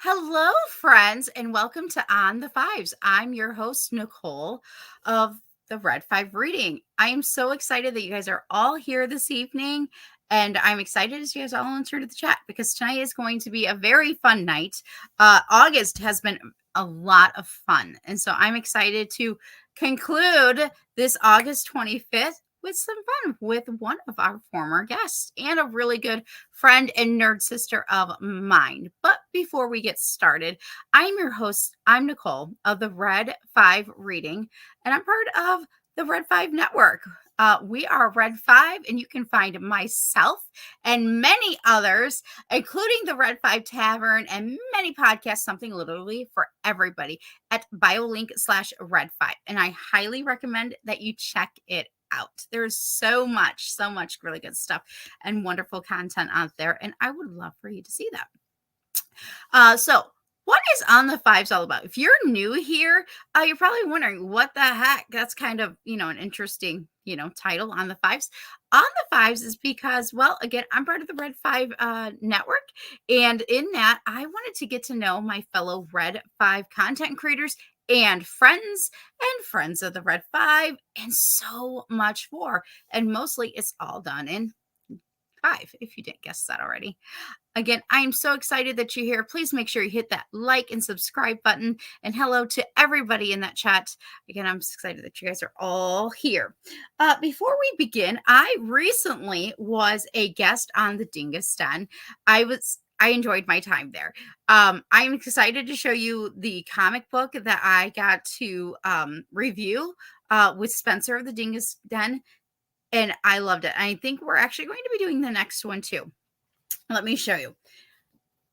Hello, friends, and welcome to On the Fives. I'm your host, Nicole of the Red Five Reading. I am so excited that you guys are all here this evening, and I'm excited as you guys all enter to the chat because tonight is going to be a very fun night. August has been a lot of fun, and so I'm excited to conclude this August 25th with some fun with one of our former guests and a really good friend and nerd sister of mine. But before we get started, I'm your host. I'm Nicole of the Red Five Reading, and I'm part of the Red Five Network. We are Red Five, and you can find myself and many others, including the Red Five Tavern and many podcasts, something literally for everybody at BioLink/Red Five. And I highly recommend that you check it out. There's so much really good stuff and wonderful content out there, and I would love for you to see that. So what is On the Fives all about? If you're new here, you're probably wondering what the heck. That's kind of, an interesting, title, On the Fives. On the Fives is because, well, again, I'm part of the Red Five network. And in that, I wanted to get to know my fellow Red Five content creators and friends of the Red Five and so much more. And mostly it's all done in five, if you didn't guess that already. Again, I am so excited that you're here. Please make sure you hit that like and subscribe button. And hello to everybody in that chat. Again, I'm excited that you guys are all here. Before we begin, I recently was a guest on the Dingus Den. I enjoyed my time there. I'm excited to show you the comic book that I got to review with Spencer of the Dingus Den. And I loved it. I think we're actually going to be doing the next one too. Let me show you.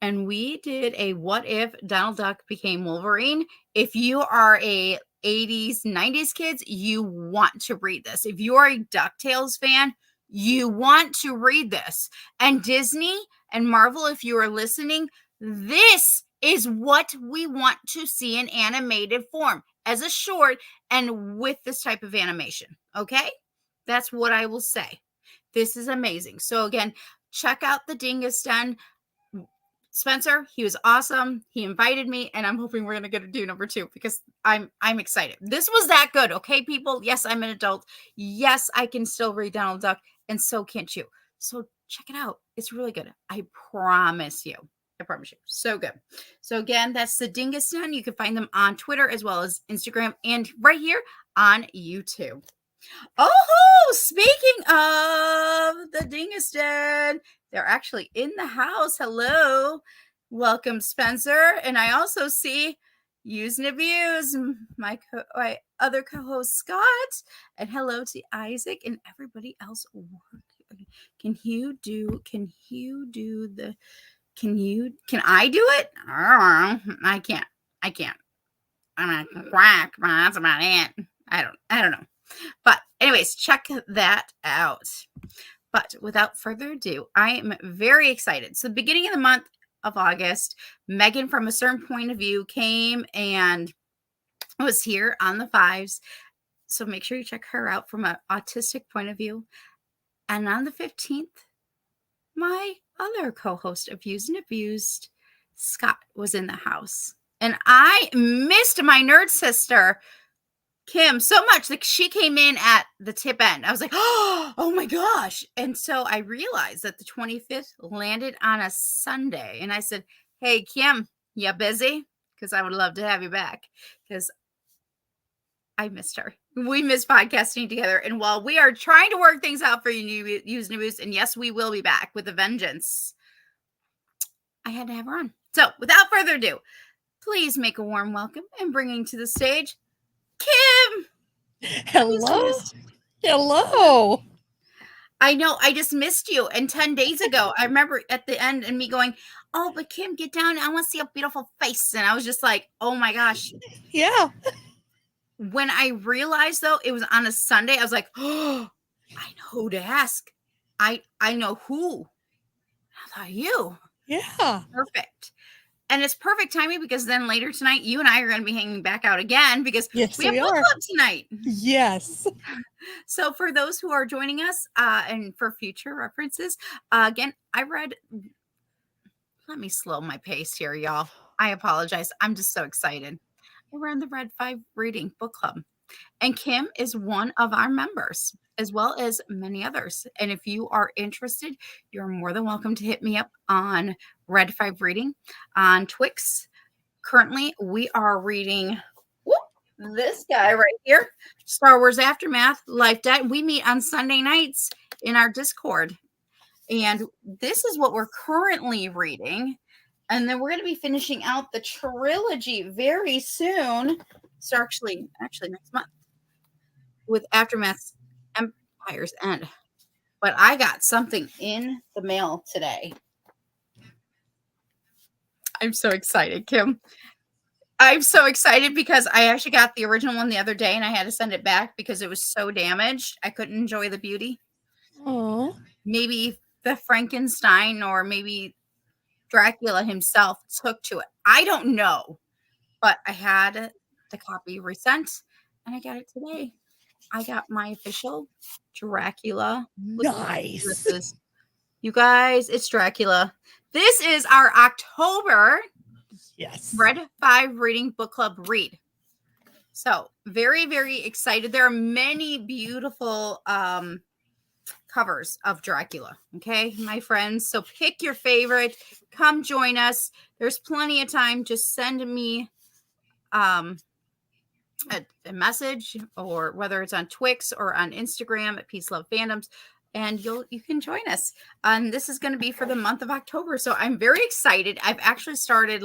And we did a what if Donald Duck became Wolverine. If you are a 80s, 90s kids, you want to read this. If you are a DuckTales fan, you want to read this. And Disney and Marvel, if you are listening, this is what we want to see in animated form as a short and with this type of animation. Okay? That's what I will say. This is amazing. So again, check out the Dingus Den. Spencer, he was awesome. He invited me, and I'm hoping we're gonna get to do number 2 because I'm excited. This was that good, okay, people? Yes, I'm an adult. Yes, I can still read Donald Duck, and so can't you. So check it out. It's really good. I promise you. I promise you. So good. So again, that's the Dingus Den. You can find them on Twitter as well as Instagram and right here on YouTube. Oh, speaking of the Dingus Den, they're actually in the house. Hello. Welcome, Spencer. And I also see Use and Abuse, my other co-host, Scott. And hello to Isaac and everybody else. Can I do it? I can't. I'm gonna quack, but that's about it. I don't know. But anyways, check that out. But without further ado, I am very excited. So the beginning of the month of August, Megan from a certain point of view came and was here on the Fives. So make sure you check her out from an autistic point of view. And on the 15th, my other co-host of Used and Abused, Scott, was in the house. And I missed my nerd sister, Kim, so much that she came in at the tip end. I was like, oh my gosh. And so I realized that the 25th landed on a Sunday. And I said, hey, Kim, you busy? Because I would love to have you back. Because I missed her. We missed podcasting together. And while we are trying to work things out for you, Use News, and yes, we will be back with a vengeance, I had to have her on. So without further ado, please make a warm welcome and bringing to the stage Kim. Hello. Hello. I know. I just missed you. And 10 days ago, I remember at the end and me going, oh, but Kim, get down. I want to see a beautiful face. And I was just like, oh my gosh. Yeah. When I realized, though, it was on a Sunday, I was like, oh, I know who to ask. I know who. How about you? Yeah. Perfect. And it's perfect timing because then later tonight, you and I are going to be hanging back out again because we have book club tonight. Yes. So for those who are joining us and for future references, again, let me slow my pace here, y'all. I apologize. I'm just so excited. I run the Red 5 Reading Book Club, and Kim is one of our members, as well as many others. And if you are interested, you're more than welcome to hit me up on Red 5 Reading on Twix. Currently, we are reading this guy right here, Star Wars Aftermath, Life Debt. We meet on Sunday nights in our Discord. And this is what we're currently reading. And then we're going to be finishing out the trilogy very soon. So actually next month with Aftermath's Empire's End. But I got something in the mail today. I'm so excited, Kim. I'm so excited because I actually got the original one the other day and I had to send it back because it was so damaged. I couldn't enjoy the beauty. Oh, Maybe the Frankenstein or maybe Dracula himself took to it. I don't know, but I had the copy resent and I got it today. I got my official Dracula. nice. You guys, it's Dracula. This is our October Red 5 Reading Book Club read. So very, very excited. There are many beautiful covers of Dracula. Okay, my friends. So pick your favorite. Come join us. There's plenty of time. Just send me a message, or whether it's on Twix or on Instagram at Peace Love Fandoms, and you can join us. And this is going to be for the month of October. So I'm very excited. I've actually started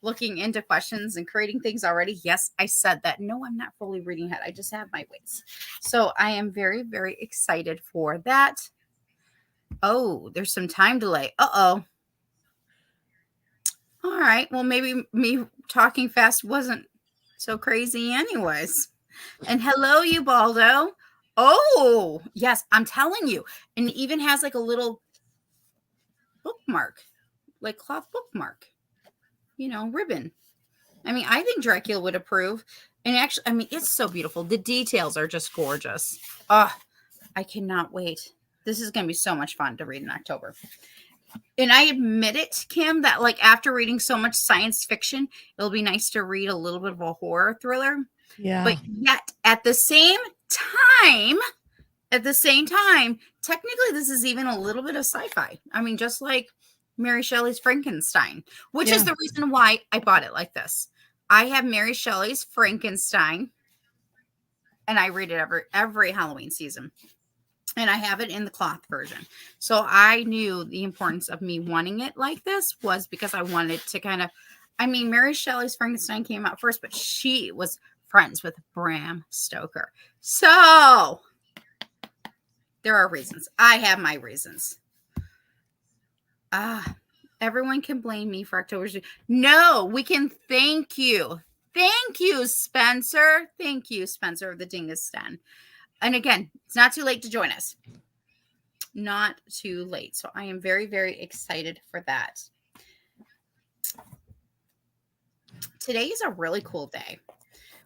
looking into questions and creating things already. Yes, I said that. No, I'm not fully reading ahead. I just have my ways. So I am very, very excited for that. Oh, there's some time delay. Uh-oh. All right. Well, maybe me talking fast wasn't so crazy anyways. And hello, Ubaldo. Oh, yes, I'm telling you. And it even has like a little bookmark, like cloth bookmark. Ribbon. I mean, I think Dracula would approve. And actually, I mean, it's so beautiful. The details are just gorgeous. Oh, I cannot wait. This is going to be so much fun to read in October. And I admit it, Kim, that after reading so much science fiction, it'll be nice to read a little bit of a horror thriller. Yeah. But yet, at the same time, technically, this is even a little bit of sci-fi. I mean, just like Mary Shelley's Frankenstein, which is the reason why I bought it like this. I have Mary Shelley's Frankenstein, and I read it every Halloween season. And I have it in the cloth version. So I knew the importance of me wanting it like this was because I wanted to Mary Shelley's Frankenstein came out first, but she was friends with Bram Stoker. So there are reasons. I have my reasons. Everyone can blame me for October's. No, we can thank you. Thank you, Spencer. Thank you, Spencer of the Dingus Den. And again, it's not too late to join us. Not too late. So I am very, very excited for that. Today is a really cool day.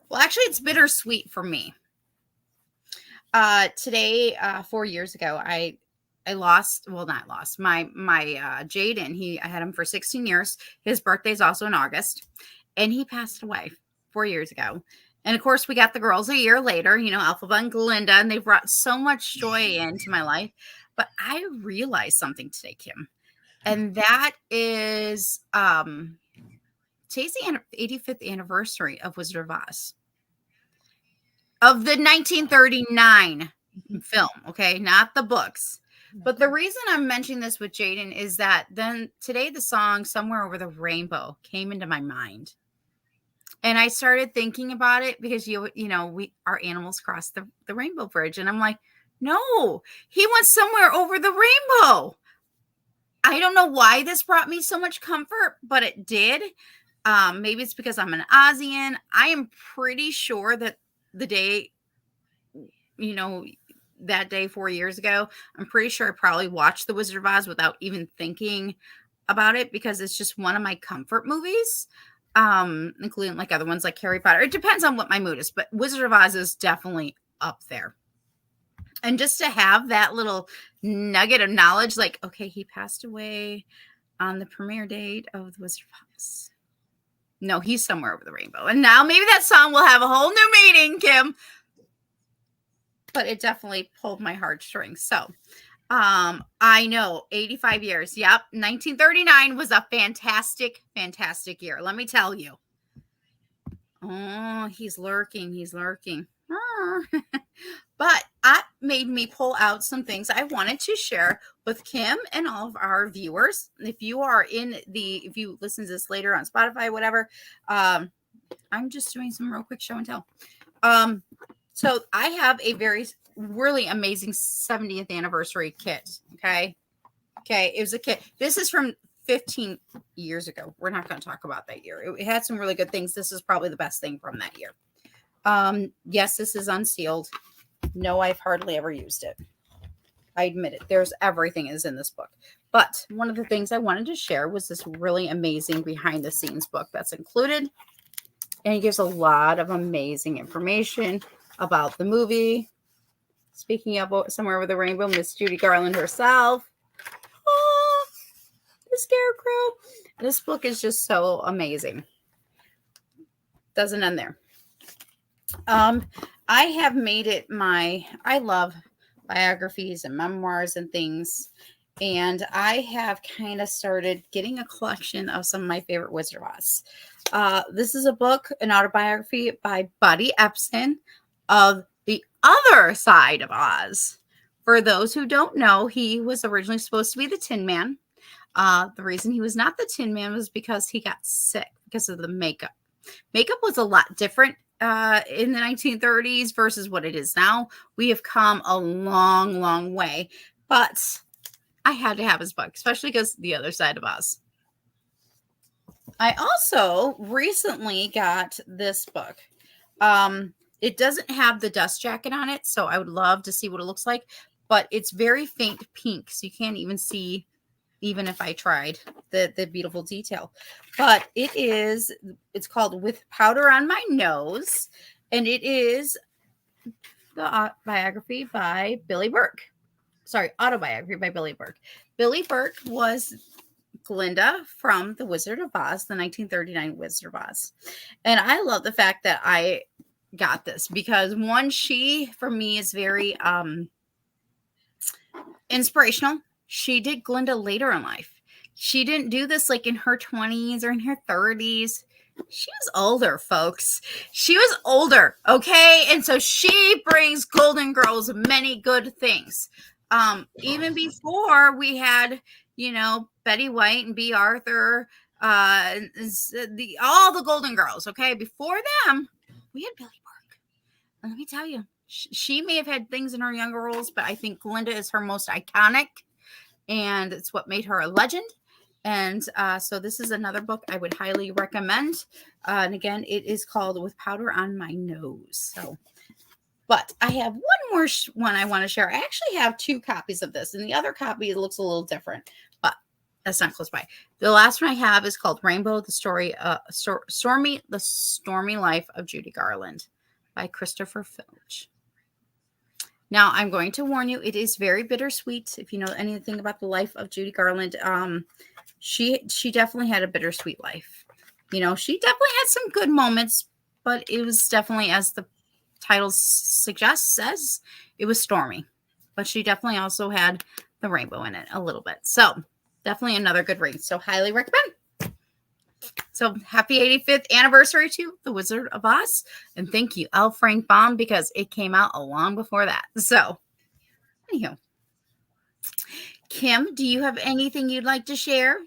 Well, actually, it's bittersweet for me. Today, 4 years ago, I lost, well, not lost, my Jaden. I had him for 16 years. His birthday is also in August. And he passed away 4 years ago. And of course, we got the girls a year later, Alphaba and Glinda, and they brought so much joy into my life. But I realized something today, Kim, and that is today's the 85th anniversary of Wizard of Oz, of the 1939 film, okay, not the books. But the reason I'm mentioning this with Jaden is that then today the song Somewhere Over the Rainbow came into my mind. And I started thinking about it because, our animals cross the rainbow bridge. And I'm like, no, he went somewhere over the rainbow. I don't know why this brought me so much comfort, but it did. Maybe it's because I'm an Ozian. I am pretty sure that the day, that day 4 years ago, I'm pretty sure I probably watched The Wizard of Oz without even thinking about it because it's just one of my comfort movies. Including other ones like Harry Potter. It depends on what my mood is, but Wizard of Oz is definitely up there. And just to have that little nugget of knowledge, okay, he passed away on the premiere date of The Wizard of Oz. No, he's somewhere over the rainbow. And now maybe that song will have a whole new meaning, Kim. But it definitely pulled my heartstrings. So I know 85 years. Yep. 1939 was a fantastic, fantastic year. Let me tell you. Oh, he's lurking. He's lurking. But that made me pull out some things I wanted to share with Kim and all of our viewers. If you listen to this later on Spotify, whatever, I'm just doing some real quick show and tell. So I have a really amazing 70th anniversary kit. Okay. It was a kit. This is from 15 years ago. We're not going to talk about that year. It had some really good things. This is probably the best thing from that year. Yes, this is unsealed. No, I've hardly ever used it. I admit it. There's everything is in this book. But one of the things I wanted to share was this really amazing behind the scenes book that's included. And it gives a lot of amazing information about the movie. Speaking of Somewhere Over the Rainbow, Miss Judy Garland herself. Oh, the Scarecrow. This book is just so amazing. Doesn't end there. I have made it I love biographies and memoirs and things. And I have kind of started getting a collection of some of my favorite Wizard of Oz. This is a book, an autobiography by Buddy Epson of the other side of Oz. For those who don't know, he was originally supposed to be the Tin Man. The reason he was not the Tin Man was because he got sick because of the makeup. Makeup was a lot different in the 1930s versus what it is now. We have come a long, long way. But I had to have his book, especially because the other side of Oz. I also recently got this book. It doesn't have the dust jacket on it, so I would love to see what it looks like. But it's very faint pink, so you can't even see, even if I tried, the beautiful detail. But it's called With Powder on My Nose, and it is the biography by Billy Burke. Sorry, autobiography by Billy Burke. Billy Burke was Glinda from The Wizard of Oz, the 1939 Wizard of Oz. And I love the fact that I got this because one, she for me is very inspirational. She did Glinda later in life. She didn't do this like in her 20s or in her 30s. She was older, folks. She was older, okay? And so she brings Golden Girls many good things. Even before we had, Betty White and Bea Arthur, all the Golden Girls, okay? Before them, we had Billy Burke. And let me tell you, she may have had things in her younger roles, but I think Glinda is her most iconic, and it's what made her a legend. And so this is another book I would highly recommend. And again, it is called With Powder on My Nose. But I have one more one I want to share. I actually have 2 copies of this, and the other copy looks a little different, but that's not close by. The last one I have is called Rainbow: The Story, Stormy Life of Judy Garland by Christopher Filch. Now, I'm going to warn you, it is very bittersweet. If you know anything about the life of Judy Garland, she definitely had a bittersweet life. She definitely had some good moments, but it was definitely, as the title says, it was stormy. But she definitely also had the rainbow in it a little bit. So definitely another good read. So highly recommend. So happy 85th anniversary to The Wizard of Oz. And thank you, L. Frank Baum, because it came out long before that. So anyhow, Kim, do you have anything you'd like to share?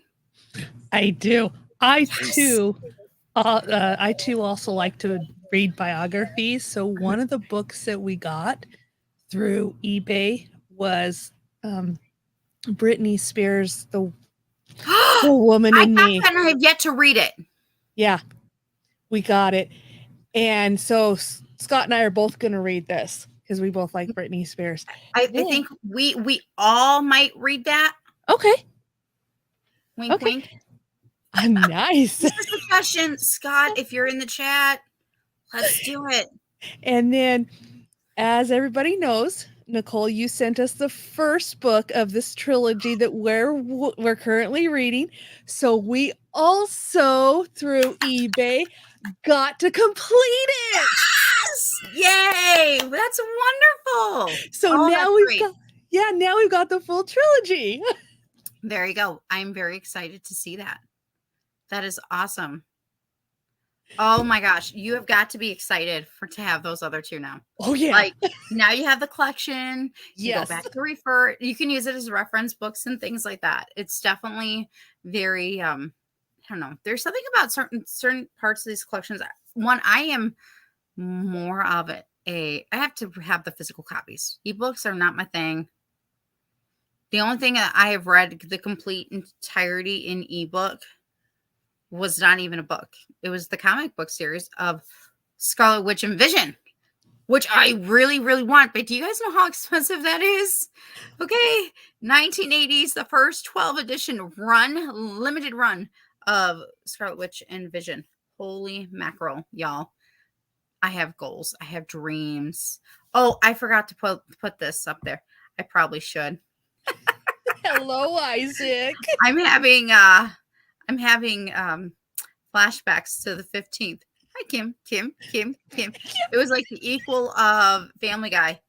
I do. I too also like to read biographies. So one of the books that we got through eBay was Britney Spears, The Woman in Me. I have yet to read it. Yeah, we got it. And so Scott and I are both going to read this because we both like Britney Spears. I think we all might read that. Okay. Wink, wink. Nice. This is a question, Scott. If you're in the chat, let's do it. And then, as everybody knows, Nicole, you sent us the first book of this trilogy that we're currently reading. So we also, through eBay, got to complete it. Yes! Yay! That's wonderful. So Oh, now that's we've great. got, yeah, now we've got the full trilogy. There you go. I'm very excited to see that. That is awesome. Oh my gosh, you have got to be excited to have those other two now. Oh yeah. Like now you have the collection. You go Yes. back to refer. You can use it as reference books and things like that. It's definitely very I don't know. There's something about certain parts of these collections. One, I am more of it. I have to have the physical copies. Ebooks are not my thing. The only thing that I have read the complete entirety in ebook was not even a book. It was the comic book series of Scarlet Witch and Vision, which I really, really want. But do you guys know how expensive that is? Okay. 1980s, the first 12 edition limited run of Scarlet Witch and Vision. Holy mackerel, y'all. I have goals. I have dreams. Oh, I forgot to put this up there. I probably should. Hello, Isaac. I'm having flashbacks to the 15th. Hi, Kim. It was like the equal of Family Guy.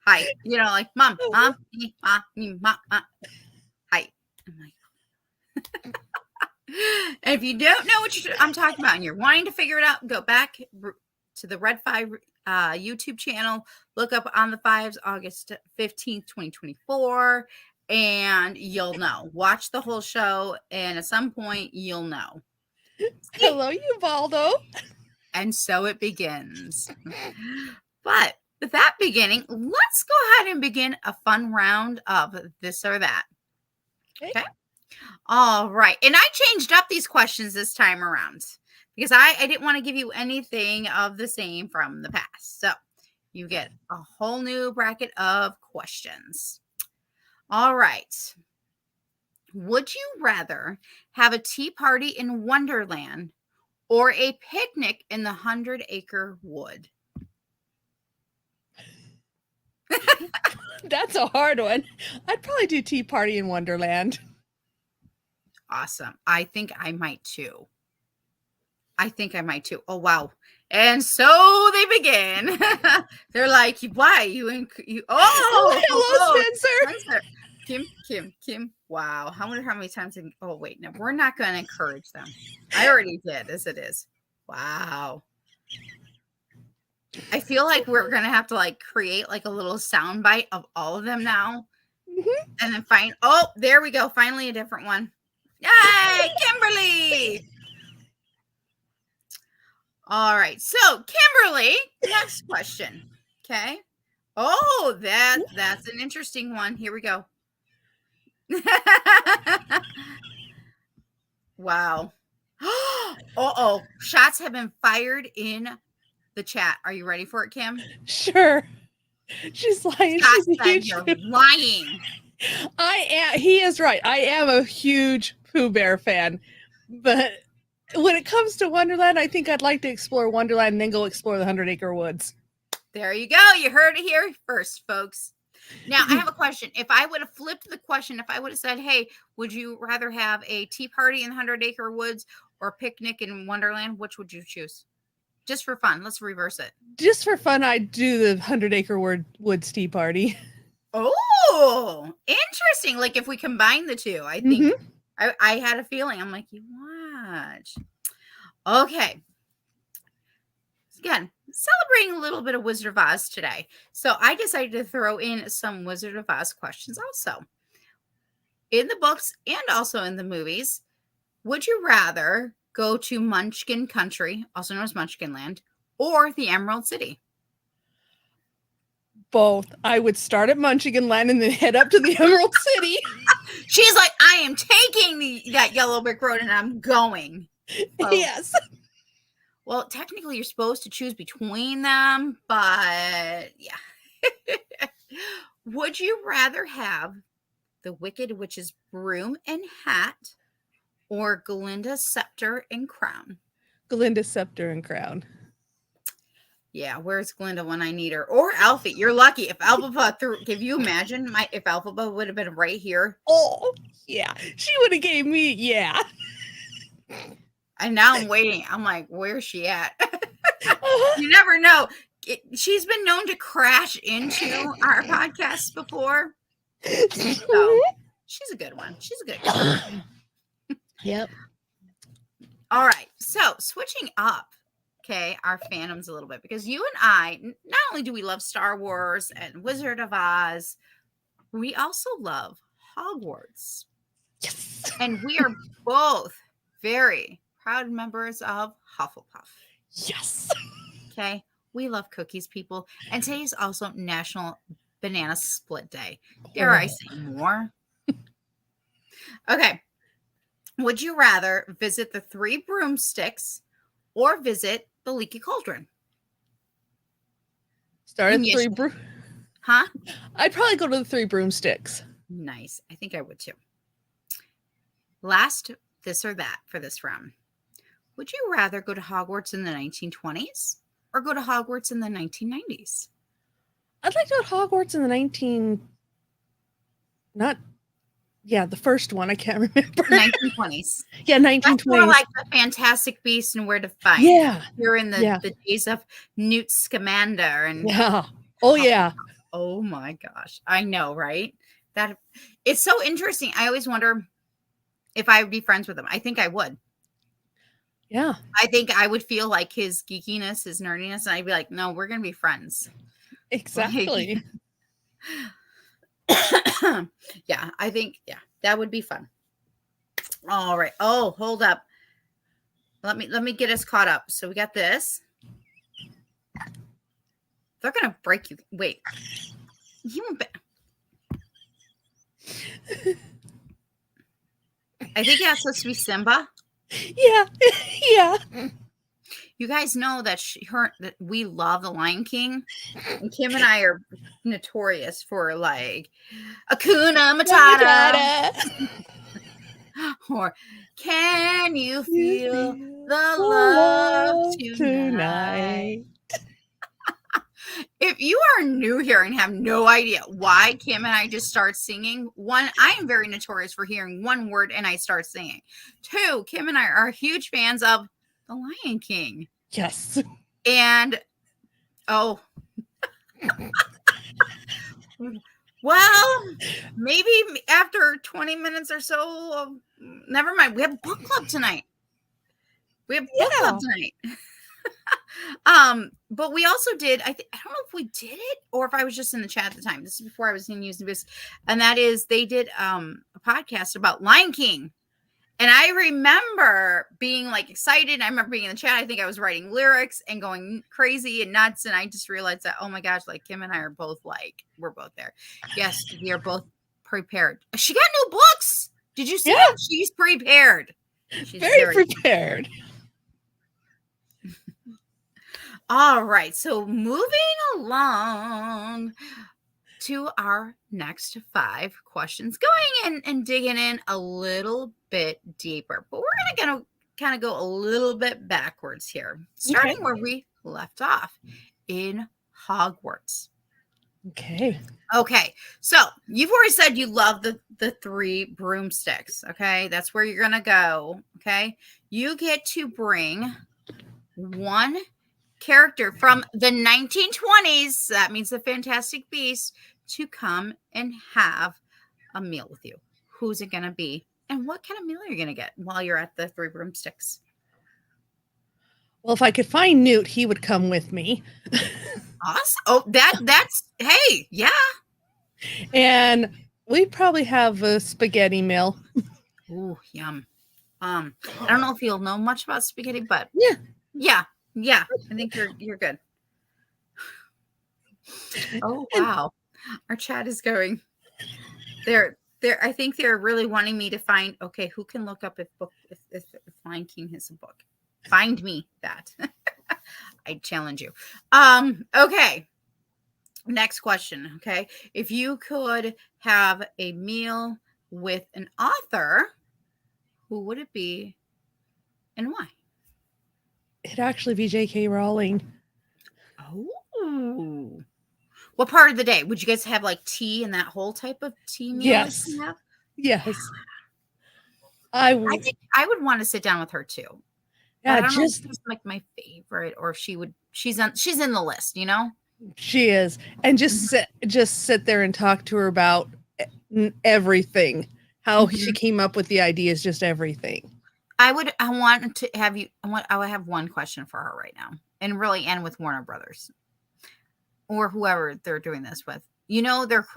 Hi. You know, like mom, me, ma, me, ma, ma. Hi. I'm like, and if you don't know what I'm talking about and you're wanting to figure it out, go back to the Red 5 YouTube channel. Look up On the Fives, August 15th, 2024. And you'll know. Watch the whole show, and at some point, you'll know. Hello, Ubaldo. And so it begins. But with that beginning, let's go ahead and begin a fun round of this or that. Okay. All right. And I changed up these questions this time around because I didn't want to give you anything of the same from the past. So you get a whole new bracket of questions. All right. Would you rather have a tea party in Wonderland or a picnic in the 100-acre wood? That's a hard one. I'd probably do Tea Party in Wonderland. Awesome. I think I might too. Oh, wow. And so they begin. They're like, why? Oh, hello, Spencer. Kim. Wow. I wonder how many times. Oh, wait. No, we're not going to encourage them. I already did as it is. Wow. I feel like we're going to have to like create like a little sound bite of all of them now. Mm-hmm. And then oh, there we go. Finally a different one. Yay, Kimberly. All right. So, Kimberly, next question. Okay. Oh, that's an interesting one. Here we go. Wow. Uh-oh. Shots have been fired in the chat. Are you ready for it, Kim? Sure. She's lying. She's you're lying. I am. He is right. I am a huge Pooh Bear fan. But when it comes to Wonderland, I think I'd like to explore Wonderland and then go explore the 100-acre woods. There you go. You heard it here first, folks. Now, I have a question. If I would have flipped the question, if I would have said, hey, would you rather have a tea party in the 100-acre woods or a picnic in Wonderland? Which would you choose? Just for fun. Let's reverse it. Just for fun, I'd do the 100-acre woods tea party. Oh, interesting. Like if we combine the two, I think I had a feeling. I'm like, you watch. Okay. Again, celebrating a little bit of Wizard of Oz today. So I decided to throw in some Wizard of Oz questions also. In the books and also in the movies, would you rather go to Munchkin Country, also known as Munchkin Land, or the Emerald City? Both. I would start at Munchkin Land and then head up to the Emerald City. She's like, I am taking that yellow brick road and I'm going. Oh. Yes. Well, technically, you're supposed to choose between them, but yeah. Would you rather have the Wicked Witch's broom and hat or Glinda's scepter and crown? Glinda's scepter and crown. Yeah, where's Glinda when I need her? Or Alfie. You're lucky. If Alphaba threw, can you imagine if Alphaba would have been right here? Oh, yeah. She would have gave me, yeah. And now I'm waiting. I'm like, where's she at? Uh-huh. You never know. She's been known to crash into our podcasts before. So she's a good one. She's a good one. Yep. All right. So switching up, okay, our fandoms a little bit, because you and I, not only do we love Star Wars and Wizard of Oz, we also love Hogwarts. Yes. And we are both very proud members of Hufflepuff. Yes. Okay. We love cookies, people. And today is also National Banana Split Day. Dare I say more? Okay. Would you rather visit the Three Broomsticks or visit the Leaky Cauldron? Start at Yes. Huh? I'd probably go to the Three Broomsticks. Nice. I think I would too. Last, this or that for this round. Would you rather go to Hogwarts in the 1920s or go to Hogwarts in the 1990s? I'd like to go to Hogwarts in the the first one. I can't remember. 1920s. Yeah, 1920s. That's more like the Fantastic Beasts and Where to Find. Yeah. You're in the days of Newt Scamander and yeah. Oh yeah. Oh my gosh. I know, right? That it's so interesting. I always wonder if I would be friends with him. I think I would. Yeah. I think I would feel like his geekiness, his nerdiness, and I'd be like, no, we're gonna be friends. Exactly. Yeah, I think that would be fun. All right. Oh, hold up. Let me get us caught up. So we got this. They're gonna break you. Wait. I think that's supposed to be Simba. Yeah. Yeah. You guys know that that we love the Lion King, and Kim and I are notorious for like Hakuna Matata, or Can You Feel the Love Tonight? If you are new here and have no idea why Kim and I just start singing, one, I am very notorious for hearing one word and I start singing. Two, Kim and I are huge fans of The Lion King. Yes. And, oh. Well, maybe after 20 minutes or so, never mind. We have book club tonight. But we also did, I don't know if we did it or if I was just in the chat at the time. This is before I was in using this. And that is, they did a podcast about Lion King. And I remember being like excited. I remember being in the chat. I think I was writing lyrics and going crazy and nuts. And I just realized that, oh my gosh, like Kim and I are both like, we're both there. Yes, we are both prepared. She got new books. Did you see that? She's prepared. She's very prepared. All right. So moving along to our next 5 questions, going in and digging in a little bit deeper, but we're going to kind of go a little bit backwards here, starting where we left off in Hogwarts. Okay. So you've already said you love the 3 broomsticks. Okay. That's where you're going to go. Okay. You get to bring one character from the 1920s. That means the Fantastic Beasts, to come and have a meal with you. Who's it going to be? And what kind of meal are you going to get while you're at the 3 broomsticks? Well, if I could find Newt, he would come with me. Awesome. Oh, that's, hey, yeah. And we'd probably have a spaghetti meal. Ooh, yum. I don't know if you'll know much about spaghetti, but yeah. I think you're good. Oh, wow. Our chat is going. I think they're really wanting me to find, okay, who can look up if Lion King has a book. Find me that. I challenge you. Okay. Next question. Okay. If you could have a meal with an author, who would it be and why? It'd actually be J.K. Rowling. Ooh. What part of the day? Would you guys have like tea and that whole type of tea meal that Yes. you have? Yes. I think I would want to sit down with her too. But Yeah, I don't know if just she's like my favorite or if she's in the list, you know? she is. And Mhm. just sit there and talk to her about everything. How she Mhm. came up with the ideas, just everything. I want to have you I would have one question for her right now. And really end with Warner Brothers or whoever they're doing this with. You know, they're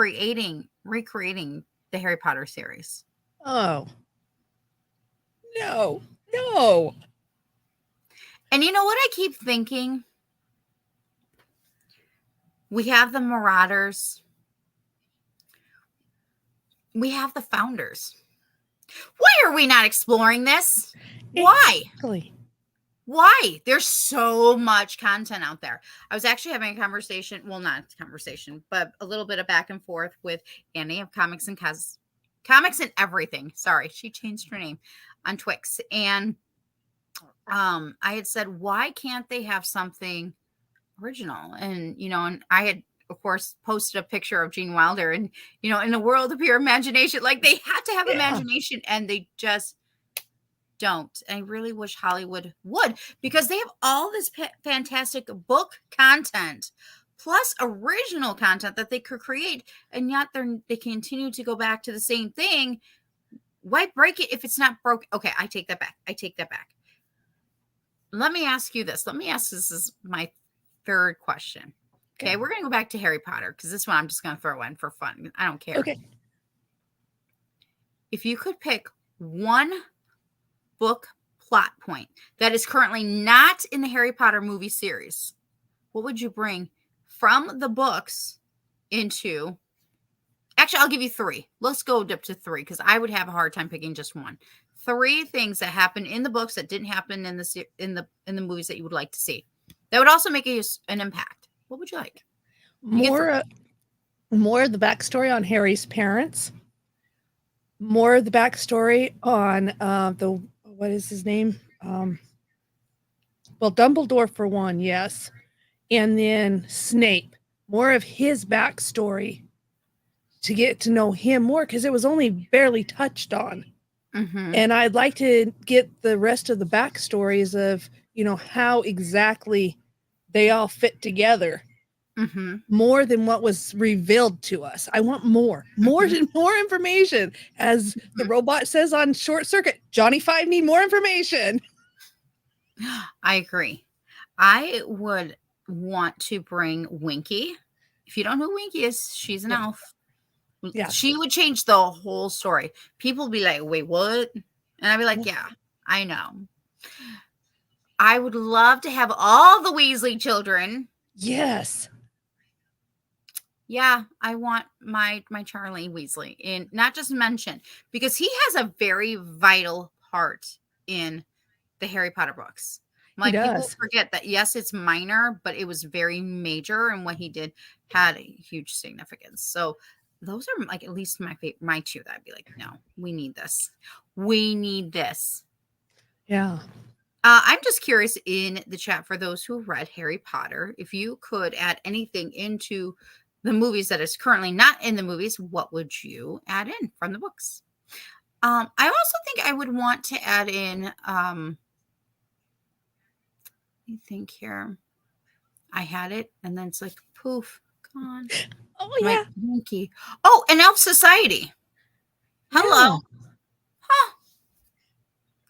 recreating the Harry Potter series. Oh, no. No. And you know what I keep thinking? We have the Marauders. We have the Founders. Why are we not exploring this? Why? Exactly. Why? There's so much content out there. I was actually having a conversation, well, not a conversation, but a little bit of back and forth with Annie of Comics and Comics and Everything. Sorry, she changed her name on Twix. And I had said, why can't they have something original? And and I had of course posted a picture of Gene Wilder and in the world of your imagination, like they had to have Yeah. imagination and they just don't. And I really wish Hollywood would, because they have all this fantastic book content plus original content that they could create, and yet they continue to go back to the same thing. Why break it if it's not broke? Okay, I take that back. Let me ask you this. This is my third question. Okay, we're going to go back to Harry Potter because this one I'm just going to throw in for fun. I don't care. Okay. If you could pick one book plot point that is currently not in the Harry Potter movie series, what would you bring from the books into? Actually, I'll give you three. Let's go up to three because I would have a hard time picking just one. Three things that happen in the books that didn't happen in the movies that you would like to see. That would also make an impact. What would you like? More of the backstory on Harry's parents. More of the backstory on the what is his name? Well, Dumbledore for one, yes. And then Snape. More of his backstory to get to know him more because it was only barely touched on. Mm-hmm. And I'd like to get the rest of the backstories of, how exactly they all fit together. Mm-hmm. More than what was revealed to us. I want more information. As the robot says on Short Circuit, Johnny Five need more information. I agree. I would want to bring Winky. If you don't know who Winky is, she's an elf. Yeah. She would change the whole story. People would be like, wait, what? And I'd be like, yeah, I know. I would love to have all the Weasley children. Yes. Yeah, I want my Charlie Weasley in, not just mention, because he has a very vital part in the Harry Potter books. He Like, people does. forget that, yes, it's minor, but it was very major, and what he did had a huge significance. So those are like at least my two that I'd be like, no, we need this. We need this. Yeah. I'm just curious in the chat for those who read Harry Potter, if you could add anything into the movies that is currently not in the movies, what would you add in from the books? I also think I would want to add in, let me think here. I had it, and then it's like poof, gone. Oh yeah. Winky. Oh, an Elf Society. Hello. Yeah. Huh.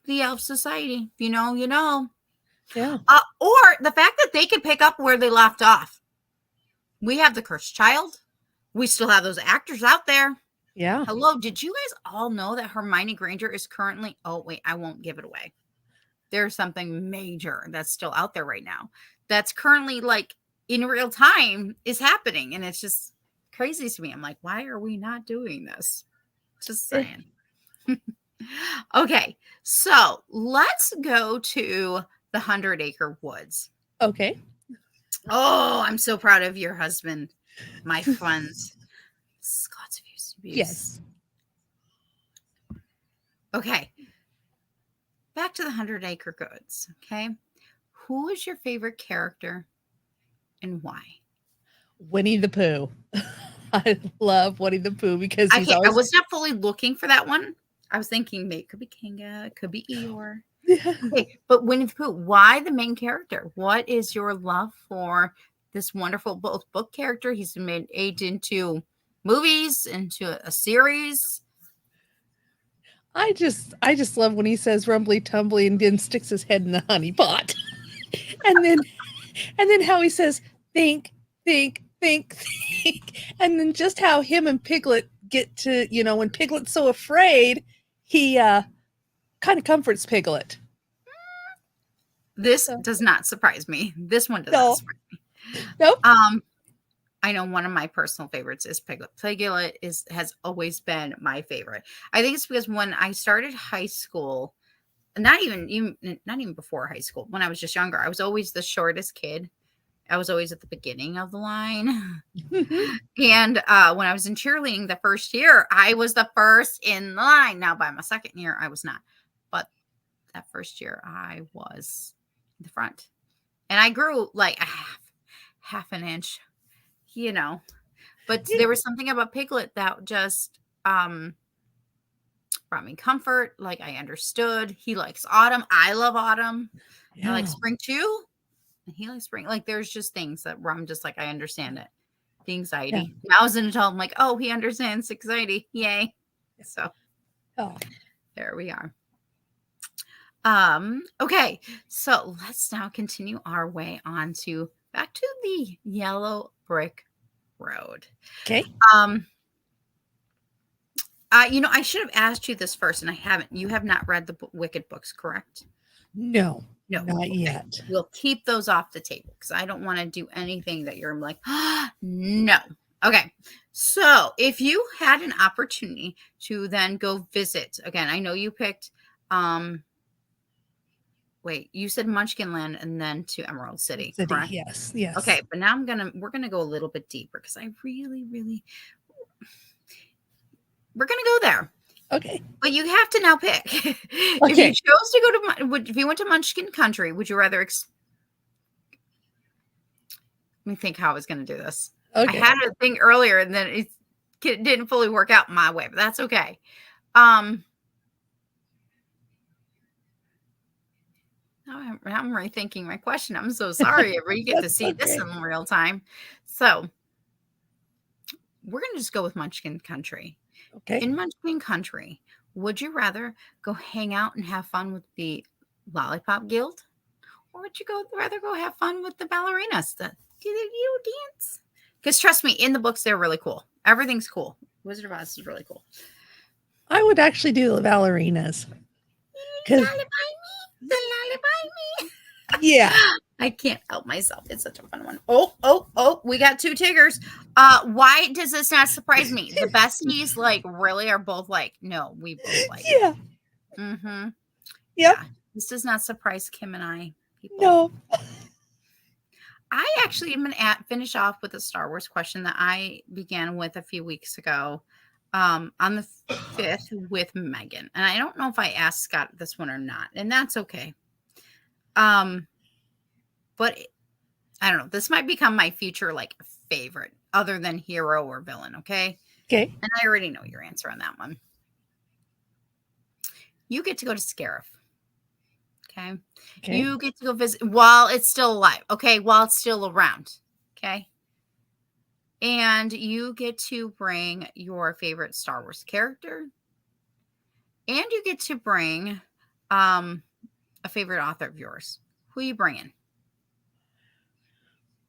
The Elf Society. You know, you know. Yeah. Or the fact that they can pick up where they left off. We have the Cursed Child. We still have those actors out there. Yeah. Hello. Did you guys all know that Hermione Granger is currently, oh, wait, I won't give it away. There's something major that's still out there right now that's currently like in real time is happening. And it's just crazy to me. I'm like, why are we not doing this? Just saying. Okay. So let's go to the 100-Acre Woods. Okay. Oh, I'm so proud of your husband, my friends. Scott's views. Yes. Okay. Back to the 100-Acre Woods. Okay. Who is your favorite character and why? Winnie the Pooh. I love Winnie the Pooh because he's I always was not fully looking for that one. I was thinking maybe it could be Kanga, it could be Eeyore. Okay, but Winnie the Pooh, why the main character? What is your love for this wonderful book character? He's been made into movies, into a series. I just love when he says rumbly tumbly and then sticks his head in the honey pot. and then how he says think, think, think, think. And then just how him and Piglet get to, when Piglet's so afraid, he kind of comforts Piglet. This does not surprise me. This one does No. not surprise me. Nope. I know one of my personal favorites is Piglet. Piglet has always been my favorite. I think it's because when I started high school, not even before high school, when I was just younger, I was always the shortest kid. I was always at the beginning of the line. And when I was in cheerleading the first year, I was the first in the line. Now, by my second year, I was not. But that first year, I was in the front. And I grew like a half an inch, But there was something about Piglet that just brought me comfort. Like, I understood. He likes autumn. I love autumn. I like spring too. And he likes spring. Like, there's just things where I'm just like, I understand it. The anxiety. Yeah. Now as an adult, I'm like, oh, he understands anxiety. Yay. So there we are. Okay. So let's now continue our way on back to the Yellow Brick Road. Okay. I should have asked you this first, and I haven't. You have not read the Wicked books, correct? No, not yet. We'll keep those off the table because I don't want to do anything that you're like, no. Okay. So if you had an opportunity to then go visit again, I know you picked, you said Munchkinland and then to Emerald City, correct? Yes. Okay. But now we're going to go a little bit deeper because I really, we're going to go there. Okay. But you have to now pick. Okay. If you chose to go if you went to Munchkin Country, would you rather let me think how I was going to do this. Okay. I had a thing earlier and then it didn't fully work out my way, but that's okay. Now I'm rethinking my question. I'm so sorry. You get to see this in real time. So we're going to just go with Munchkin Country. Okay. In Munchkin Country, would you rather go hang out and have fun with the Lollipop Guild? Or would you rather go have fun with the ballerinas? Do you dance? Because trust me, in the books, they're really cool. Everything's cool. Wizard of Oz is really cool. I would actually do the ballerinas. Lullaby me. Yeah. I can't help myself. It's such a fun one. Oh, we got two Tiggers. Why does this not surprise me? The besties really are both no, we both like yeah. Mm-hmm. Yep. Yeah. This does not surprise Kim and I. People. No. I actually am going to finish off with a Star Wars question that I began with a few weeks ago on the 5th with Megan. And I don't know if I asked Scott this one or not, and that's okay. But I don't know. This might become my future favorite other than hero or villain, okay? Okay. And I already know your answer on that one. You get to go to Scarif. Okay. You get to go visit while it's still alive. Okay. While it's still around. Okay. And you get to bring your favorite Star Wars character. And you get to bring a favorite author of yours. Who are you bringing?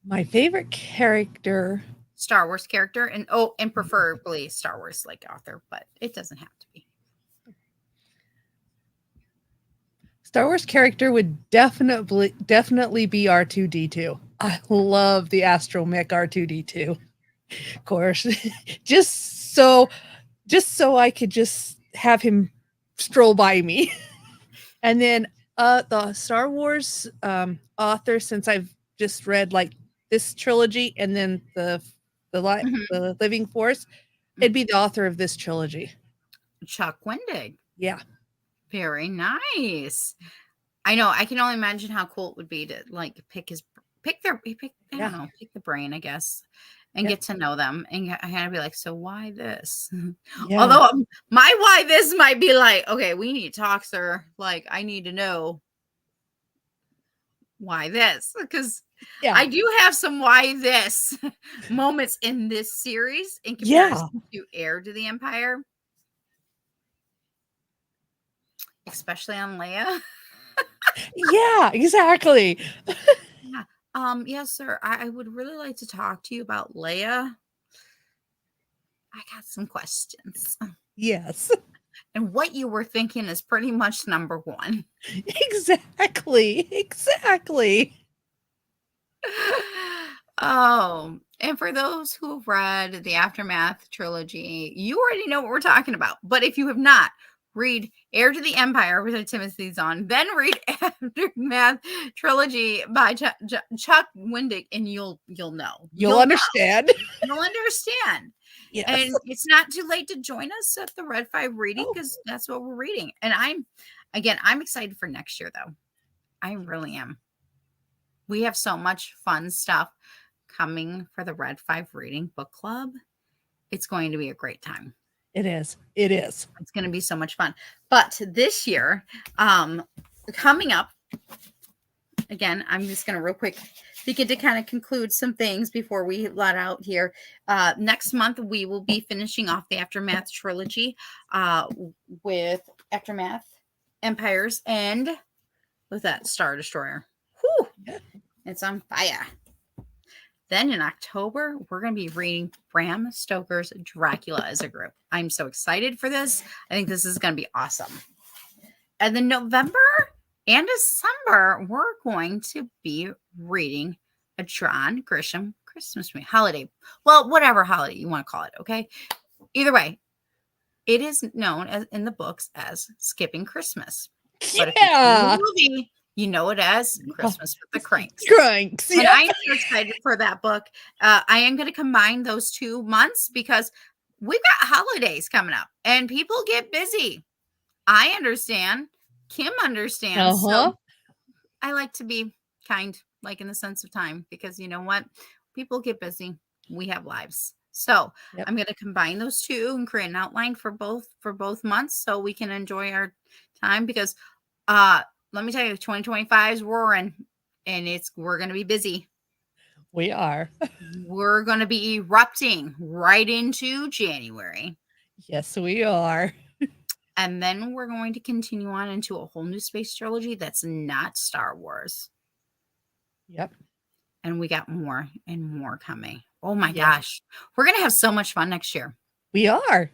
My favorite character. Star Wars character. And preferably Star Wars author, but it doesn't have to be. Star Wars character would definitely be R2-D2. I love the astromech R2-D2. Of course, just so I could just have him stroll by me. And then the Star Wars author, since I've just read this trilogy and then the Living Force, it'd be the author of this trilogy. Chuck Wendig. Yeah. Very nice. I know. I can only imagine how cool it would be to pick the brain, I guess. and Yep. get to know them and kind of be like, so why this? Yeah. Although my why this might be like, okay, we need to talk, sir. Like, I need to know why this, because Yeah. I do have some why this moments in this series in Yeah. comparison to Heir to the Empire, especially on Leia. Yeah, exactly. Yeah. Yes, sir. I would really like to talk to you about Leia. I got some questions. Yes. And what you were thinking is pretty much number one. Exactly. Exactly. Oh, and for those who have read the Aftermath trilogy, you already know what we're talking about. But if you have not, read Heir to the Empire with Timothy Zahn, then read Aftermath trilogy by Chuck Wendig, and you'll know. You'll know. understand. You'll understand. Yes. And it's not too late to join us at the Red 5 reading, Oh. because that's what we're reading. And I'm excited for next year, though. I really am. We have so much fun stuff coming for the Red 5 reading book club. It's going to be a great time. It is. It is. It's going to be so much fun. But this year, coming up, again, I'm just going to real quick begin to kind of conclude some things before we let out here. Next month, we will be finishing off the Aftermath trilogy with Aftermath, Empires, and with that Star Destroyer. Whew, it's on fire. Then in October, we're going to be reading Bram Stoker's Dracula as a group. I'm so excited for this. I think this is going to be awesome. And then November and December, we're going to be reading a John Grisham Christmas holiday. Well, whatever holiday you want to call it, okay? Either way, it is known as in the books as Skipping Christmas. But if you've seen the movie, you know it as Christmas with the Cranks. Cranks. And I am so excited for that book. I am going to combine those 2 months because we've got holidays coming up and people get busy. I understand. Kim understands. So I like to be kind, like in the sense of time, because you know what? People get busy. We have lives. So I'm going to combine those 2 and create an outline for both months so we can enjoy our time, because let me tell you, 2025 is roaring and we're going to be busy. We are. We're going to be erupting right into January. Yes, we are. And then we're going to continue on into a whole new space trilogy that's not Star Wars. Yep. And we got more and more coming. Oh my gosh. We're going to have so much fun next year. We are.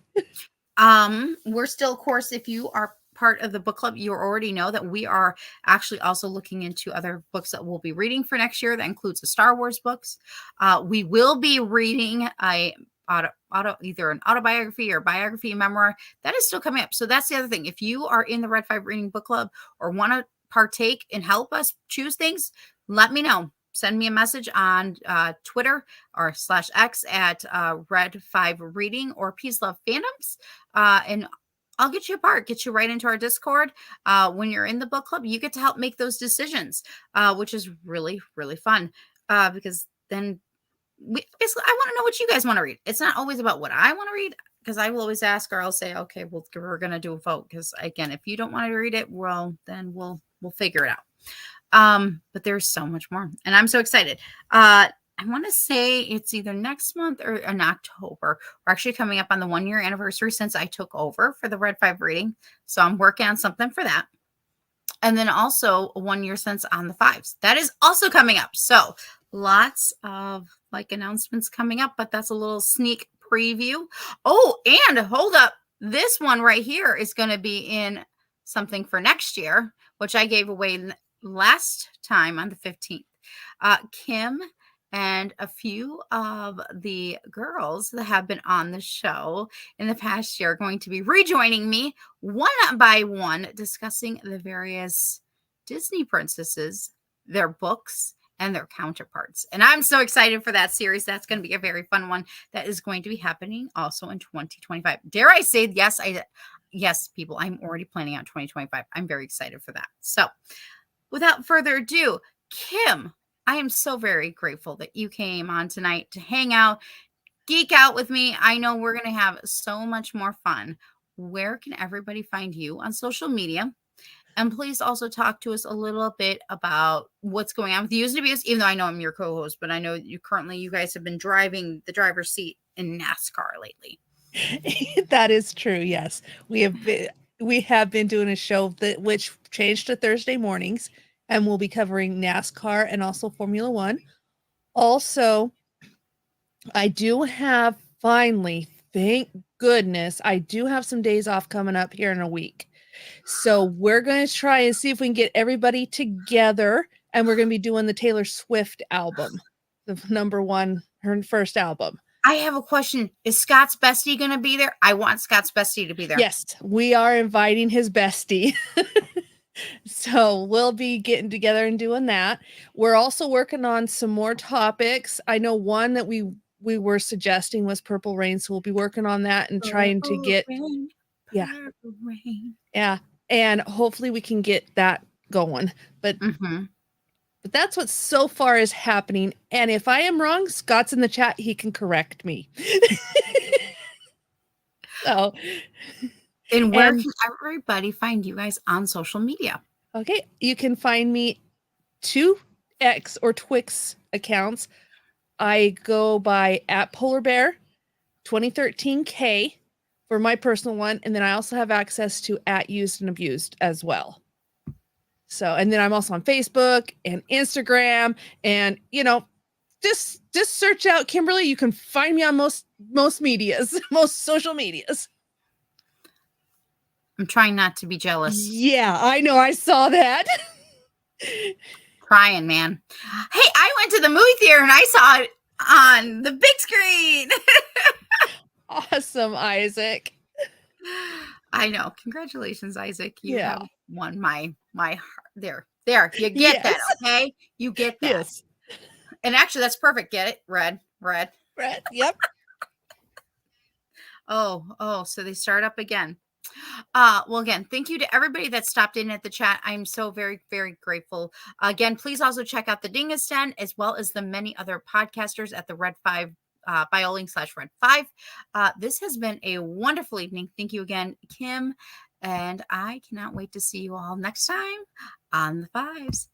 We're still, of course, if you are part of the book club, you already know that we are actually also looking into other books that we'll be reading for next year. That includes the Star Wars books. We will be reading either an autobiography or biography memoir that is still coming up. So that's the other thing. If you are in the Red 5 reading book club or want to partake and help us choose things, let me know. Send me a message on Twitter or /X at Red 5 Reading or Peace Love Fandoms, and I'll get you a part, get you right into our Discord. When you're in the book club, you get to help make those decisions, which is really, really fun, because then basically I want to know what you guys want to read. It's not always about what I want to read, because I will always ask, or I'll say, okay, well, we're going to do a vote. Because again, if you don't want to read it, well, then we'll figure it out. But there's so much more, and I'm so excited. I want to say it's either next month or in October. We're actually coming up on the 1-year anniversary since I took over for the Red 5 reading. So I'm working on something for that. And then also 1 year since on the 5s. That is also coming up. So lots of announcements coming up, but that's a little sneak preview. Oh, and hold up. This one right here is going to be in something for next year, which I gave away last time on the 15th. Kim and a few of the girls that have been on the show in the past year are going to be rejoining me one by one, discussing the various Disney princesses, their books, and their counterparts. And I'm so excited for that series. That's going to be a very fun one that is going to be happening also in 2025. Dare I say, yes, people, I'm already planning out 2025. I'm very excited for that. So without further ado, Kim, I am so very grateful that you came on tonight to hang out, geek out with me. I know we're going to have so much more fun. Where can everybody find you on social media? And please also talk to us a little bit about what's going on with Use and Abuse, even though I know I'm your co-host, but I know you guys have been driving the driver's seat in NASCAR lately. That is true. Yes, we have been doing a show which changed to Thursday mornings, and we'll be covering NASCAR and also Formula One. Also, I do have finally, thank goodness, I do have some days off coming up here in a week. So we're going to try and see if we can get everybody together, and we're going to be doing the Taylor Swift album, the number one, her first album. I have a question. Is Scott's bestie going to be there? I want Scott's bestie to be there. Yes, we are inviting his bestie. So we'll be getting together and doing that. We're also working on some more topics. I know one that we were suggesting was Purple Rain, so we'll be working on that and trying to get Rain, yeah. Rain. Yeah, and hopefully we can get that going. But Mm-hmm. but that's what so far is happening. And if I am wrong, Scott's in the chat, he can correct me. So And where can everybody find you guys on social media? okay, you can find me 2X or Twix accounts. I go by @PolarBear2013K for my personal one, and then I also have access to @UsedAndAbused as well. So, and then I'm also on Facebook and Instagram, and just search out Kimberly. You can find me on most medias, most social medias. I'm trying not to be jealous. Yeah, I know. I saw that. Crying, man. Hey, I went to the movie theater and I saw it on the big screen. Awesome, Isaac. I know. Congratulations, Isaac. You Yeah. have won my heart. There. You get that, okay? You get that. Yes. And actually, that's perfect. Get it? Red. Yep. Oh, so they start up again. Well, again, thank you to everybody that stopped in at the chat. I'm so very, very grateful. Again, please also check out the Dingus Den as well as the many other podcasters at the Red 5 BioLink/Red 5. This has been a wonderful evening. Thank you again, Kim. And I cannot wait to see you all next time on the Fives.